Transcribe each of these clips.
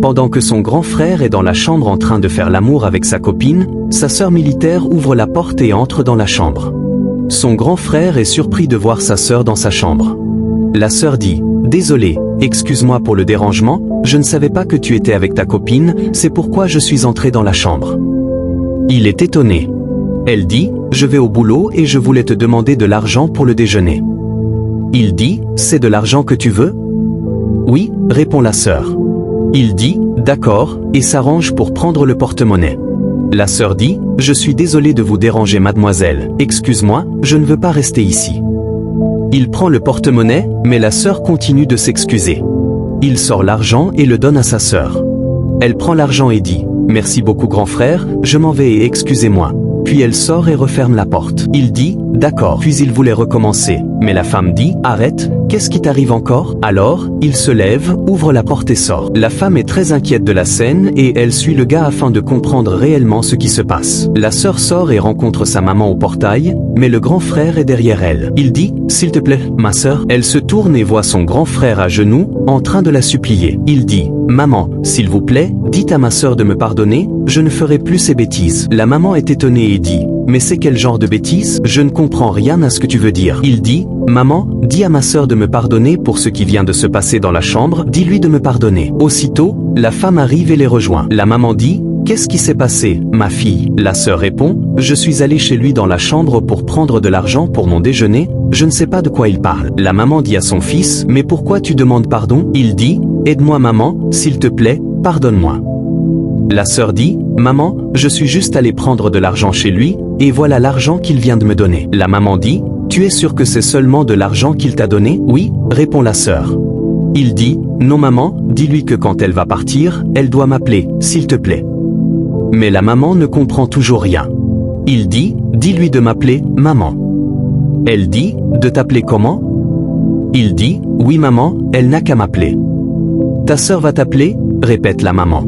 Pendant que son grand frère est dans la chambre en train de faire l'amour avec sa copine, sa sœur militaire ouvre la porte et entre dans la chambre. Son grand frère est surpris de voir sa sœur dans sa chambre. La sœur dit « Désolé, excuse-moi pour le dérangement, je ne savais pas que tu étais avec ta copine, c'est pourquoi je suis entrée dans la chambre. » Il est étonné. Elle dit « Je vais au boulot et je voulais te demander de l'argent pour le déjeuner. » Il dit « C'est de l'argent que tu veux ?»« Oui, répond la sœur. » Il dit « D'accord » et s'arrange pour prendre le porte-monnaie. La sœur dit « Je suis désolé de vous déranger mademoiselle, excuse-moi, je ne veux pas rester ici. » Il prend le porte-monnaie, mais la sœur continue de s'excuser. Il sort l'argent et le donne à sa sœur. Elle prend l'argent et dit « Merci beaucoup grand frère, je m'en vais et excusez-moi. » Puis elle sort et referme la porte. Il dit « D'accord » puis il voulait recommencer. Mais la femme dit « Arrête, qu'est-ce qui t'arrive encore ?» Alors, il se lève, ouvre la porte et sort. La femme est très inquiète de la scène et elle suit le gars afin de comprendre réellement ce qui se passe. La sœur sort et rencontre sa maman au portail, mais le grand frère est derrière elle. Il dit « S'il te plaît, ma sœur ?» Elle se tourne et voit son grand frère à genoux, en train de la supplier. Il dit « Maman, s'il vous plaît, dites à ma sœur de me pardonner, je ne ferai plus ces bêtises. » La maman est étonnée et dit « Mais c'est quel genre de bêtises? Je ne comprends rien à ce que tu veux dire. » Il dit « Maman, dis à ma sœur de me pardonner pour ce qui vient de se passer dans la chambre, dis-lui de me pardonner. » Aussitôt, la femme arrive et les rejoint. La maman dit « Qu'est-ce qui s'est passé, ma fille ?» La sœur répond « Je suis allée chez lui dans la chambre pour prendre de l'argent pour mon déjeuner, je ne sais pas de quoi il parle. » La maman dit à son fils « Mais pourquoi tu demandes pardon ?» Il dit « Aide-moi maman, s'il te plaît, pardonne-moi. » La sœur dit « Maman, je suis juste allée prendre de l'argent chez lui, et voilà l'argent qu'il vient de me donner. » La maman dit « Tu es sûr que c'est seulement de l'argent qu'il t'a donné ?» « Oui, répond la sœur. Il dit « Non maman, dis-lui que quand elle va partir, elle doit m'appeler, s'il te plaît. » Mais la maman ne comprend toujours rien. Il dit « Dis-lui de m'appeler, maman. » Elle dit « De t'appeler comment ?» Il dit « Oui maman, elle n'a qu'à m'appeler. » « Ta sœur va t'appeler ?» répète la maman.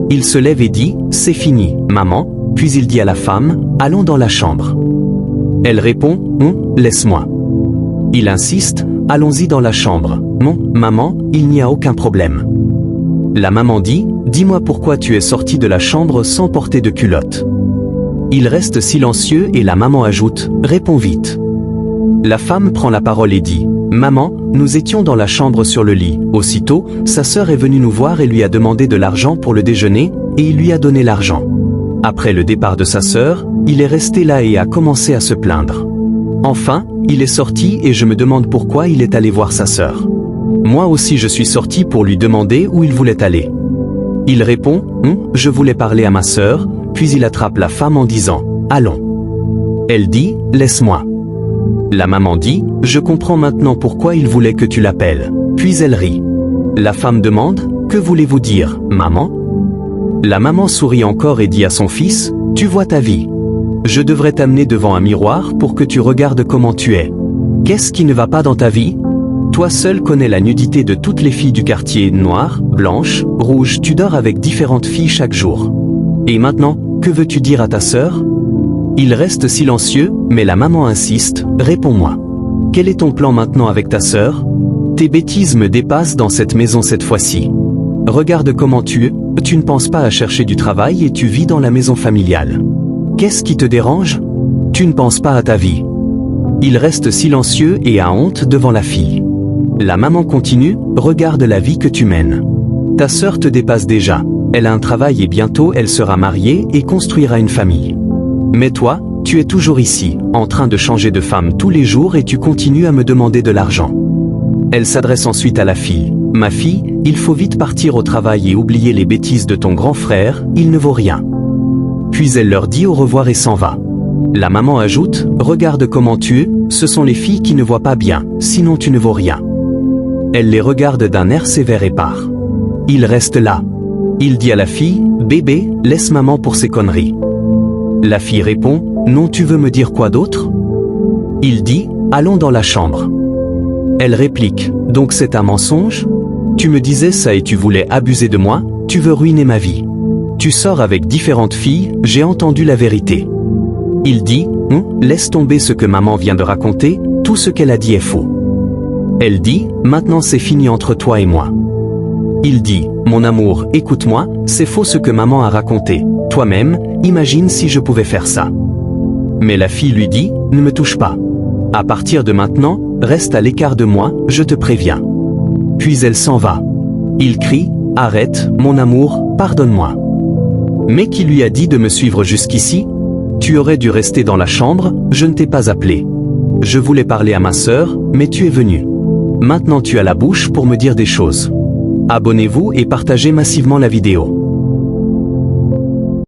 Il se lève et dit « C'est fini, maman », puis il dit à la femme « Allons dans la chambre. » Elle répond « Laisse-moi. » Il insiste « Allons-y dans la chambre. »« Non, maman, il n'y a aucun problème. » La maman dit « Dis-moi pourquoi tu es sorti de la chambre sans porter de culotte. » Il reste silencieux et la maman ajoute « Réponds vite. » La femme prend la parole et dit « Maman, nous étions dans la chambre sur le lit. Aussitôt, sa sœur est venue nous voir et lui a demandé de l'argent pour le déjeuner, et il lui a donné l'argent. Après le départ de sa sœur, il est resté là et a commencé à se plaindre. Enfin, il est sorti et je me demande pourquoi il est allé voir sa sœur. Moi aussi je suis sorti pour lui demander où il voulait aller. Il répond « Je voulais parler à ma sœur », puis il attrape la femme en disant « Allons. » Elle dit « Laisse-moi. » La maman dit « Je comprends maintenant pourquoi il voulait que tu l'appelles. » Puis elle rit. La femme demande « Que voulez-vous dire, maman ?» La maman sourit encore et dit à son fils « Tu vois ta vie. Je devrais t'amener devant un miroir pour que tu regardes comment tu es. Qu'est-ce qui ne va pas dans ta vie? Toi seul connais la nudité de toutes les filles du quartier, noires, blanches, rouges, tu dors avec différentes filles chaque jour. Et maintenant, que veux-tu dire à ta sœur? » Il reste silencieux, mais la maman insiste, « Réponds-moi. Quel est ton plan maintenant avec ta sœur? Tes bêtises me dépassent dans cette maison cette fois-ci. Regarde comment tu ne penses pas à chercher du travail et tu vis dans la maison familiale. Qu'est-ce qui te dérange? Tu ne penses pas à ta vie. » Il reste silencieux et a honte devant la fille. La maman continue, « Regarde la vie que tu mènes. Ta sœur te dépasse déjà. Elle a un travail et bientôt elle sera mariée et construira une famille. Mais toi, tu es toujours ici, en train de changer de femme tous les jours et tu continues à me demander de l'argent. » Elle s'adresse ensuite à la fille. « Ma fille, il faut vite partir au travail et oublier les bêtises de ton grand frère, il ne vaut rien. » Puis elle leur dit au revoir et s'en va. La maman ajoute « Regarde comment tu es, ce sont les filles qui ne voient pas bien, sinon tu ne vaux rien. » Elle les regarde d'un air sévère et part. Il reste là. Il dit à la fille « Bébé, laisse maman pour ces conneries. » La fille répond « Non, tu veux me dire quoi d'autre ?» Il dit « Allons dans la chambre. » Elle réplique « Donc c'est un mensonge? Tu me disais ça et tu voulais abuser de moi, tu veux ruiner ma vie. Tu sors avec différentes filles, j'ai entendu la vérité. » Il dit « Laisse tomber ce que maman vient de raconter, tout ce qu'elle a dit est faux. » Elle dit « Maintenant c'est fini entre toi et moi. » Il dit, mon amour, écoute-moi, c'est faux ce que maman a raconté. Toi-même, imagine si je pouvais faire ça. Mais la fille lui dit, ne me touche pas. À partir de maintenant, reste à l'écart de moi, je te préviens. Puis elle s'en va. Il crie, arrête, mon amour, pardonne-moi. Mais qui lui a dit de me suivre jusqu'ici? Tu aurais dû rester dans la chambre, je ne t'ai pas appelé. Je voulais parler à ma sœur, mais tu es venu. Maintenant tu as la bouche pour me dire des choses. Abonnez-vous et partagez massivement la vidéo.